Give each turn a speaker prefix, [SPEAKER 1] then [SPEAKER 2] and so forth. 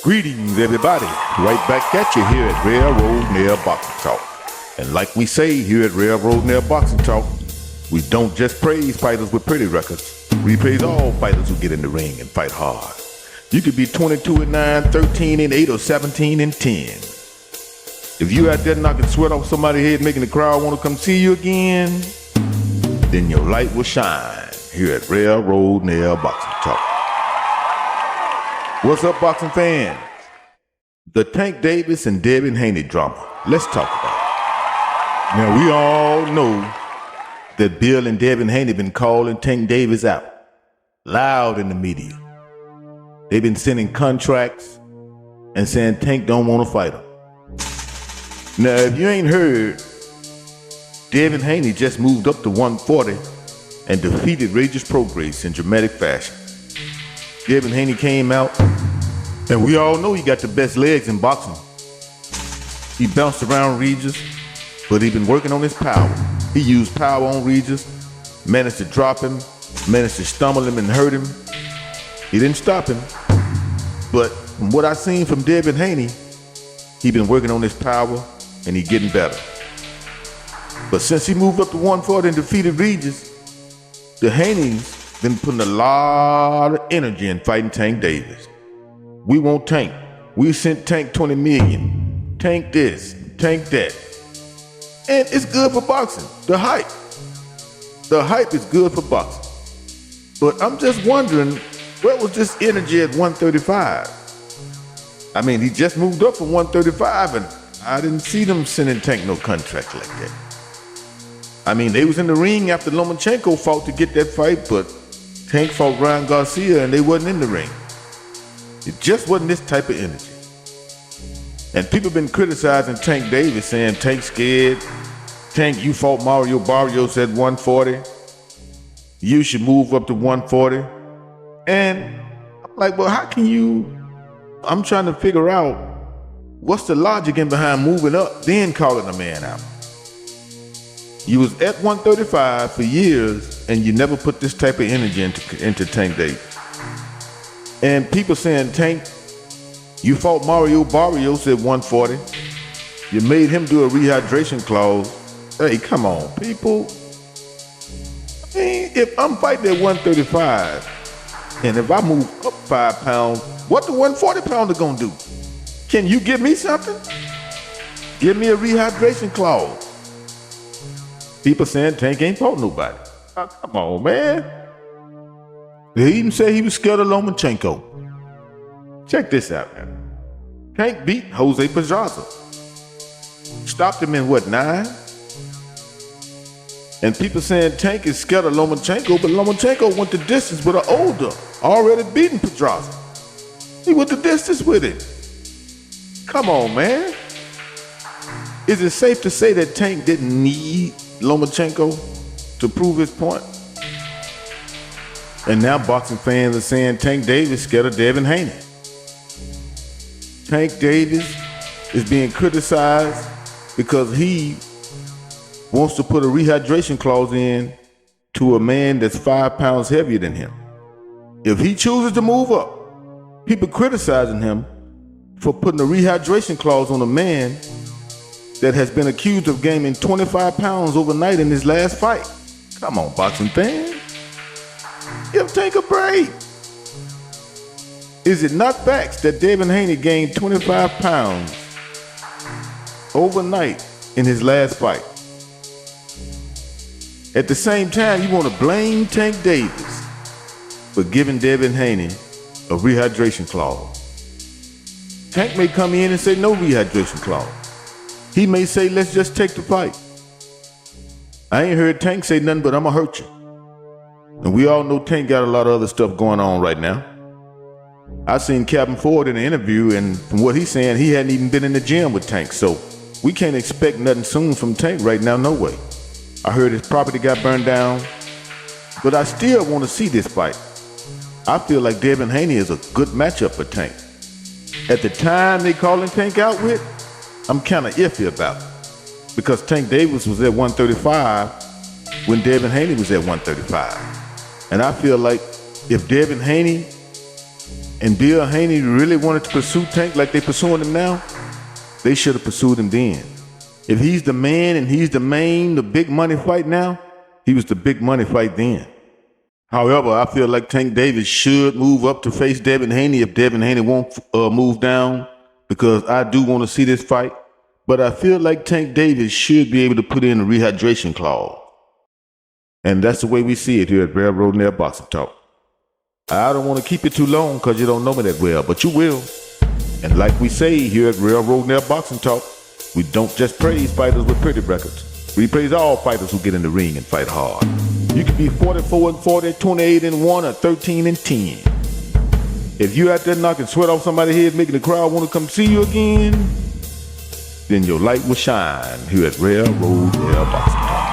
[SPEAKER 1] Greetings, everybody. Right back at you here at Railroad Nail Boxing Talk. And like we say here at Railroad Nail Boxing Talk, we don't just praise fighters with pretty records. We praise all fighters who get in the ring and fight hard. You could be 22-9, 13-8, or 17-10. If you out there knocking sweat off somebody's head, making the crowd want to come see you again, then your light will shine here at Railroad Nail Boxing Talk. What's up, boxing fans? The Tank Davis and Devin Haney drama. Let's talk about it. Now, we all know that Bill and Devin Haney been calling Tank Davis out loud in the media. They've been sending contracts and saying Tank don't want to fight him. Now, if you ain't heard, Devin Haney just moved up to 140 and defeated Regis Prograis in dramatic fashion. Devin Haney came out, and we all know he got the best legs in boxing. He bounced around Regis, but he been working on his power. He used power on Regis, managed to drop him, managed to stumble him and hurt him. He didn't stop him, but from what I seen from Devin Haney, he been working on his power, and he getting better. But since he moved up to 140 and defeated Regis, the Haneys been putting a lot of energy in fighting Tank Davis. We want Tank. We sent Tank 20 million. Tank this, Tank that. And it's good for boxing. The hype is good for boxing. But I'm just wondering, where was this energy at 135? I mean, he just moved up from 135, and I didn't see them sending Tank no contract like that. I mean, they was in the ring after Lomachenko fought to get that fight, but Tank fought Ryan Garcia and they wasn't in the ring. It just wasn't this type of energy. And people been criticizing Tank Davis, saying Tank scared. Tank, you fought Mario Barrios at 140. You should move up to 140. And I'm like, well, how can you? I'm trying to figure out what's the logic in behind moving up, then calling a man out. You was at 135 for years, and you never put this type of energy into Tank Davis. And people saying, Tank, you fought Mario Barrios at 140. You made him do a rehydration clause. Hey, come on, people. I mean, if I'm fighting at 135, and if I move up 5 pounds, what the 140 pounder gonna do? Can you give me something? Give me a rehydration clause. People saying Tank ain't fought nobody. Oh, come on, man. They even say he was scared of Lomachenko. Check this out, man. Tank beat Jose Pedraza. Stopped him in, 9? And people saying Tank is scared of Lomachenko, but Lomachenko went the distance with an older, already beaten Pedraza. He went the distance with it. Come on, man. Is it safe to say that Tank didn't need Lomachenko to prove his point? And now boxing fans are saying Tank Davis scared of Devin Haney. Tank Davis is being criticized because he wants to put a rehydration clause in to a man that's 5 pounds heavier than him. If he chooses to move up, people criticizing him for putting a rehydration clause on a man that has been accused of gaining 25 pounds overnight in his last fight. Come on, boxing fans. Give Tank a break. Is it not facts that Devin Haney gained 25 pounds overnight in his last fight? At the same time, you want to blame Tank Davis for giving Devin Haney a rehydration clause. Tank may come in and say no rehydration clause. He may say, let's just take the fight. I ain't heard Tank say nothing but I'ma hurt you. And we all know Tank got a lot of other stuff going on right now. I seen Captain Ford in an interview, and from what he's saying, he hadn't even been in the gym with Tank. So we can't expect nothing soon from Tank right now, no way. I heard his property got burned down, but I still want to see this fight. I feel like Devin Haney is a good matchup for Tank. At the time they calling Tank out with, I'm kind of iffy about it, because Tank Davis was at 135 when Devin Haney was at 135. And I feel like if Devin Haney and Bill Haney really wanted to pursue Tank like they pursuing him now, they should have pursued him then. If he's the man and he's the main, the big money fight now, he was the big money fight then. However, I feel like Tank Davis should move up to face Devin Haney if Devin Haney won't move down, because I do want to see this fight. But I feel like Tank Davis should be able to put in a rehydration clause. And that's the way we see it here at Railroad Nail Boxing Talk. I don't want to keep it too long because you don't know me that well, but you will. And like we say here at Railroad Nail Boxing Talk, we don't just praise fighters with pretty records. We praise all fighters who get in the ring and fight hard. You can be 44-40, 28-1, or 13-10. If you're out there knocking sweat off somebody's head, making the crowd want to come see you again, then your light will shine here at Railroad Nail Boxing Talk.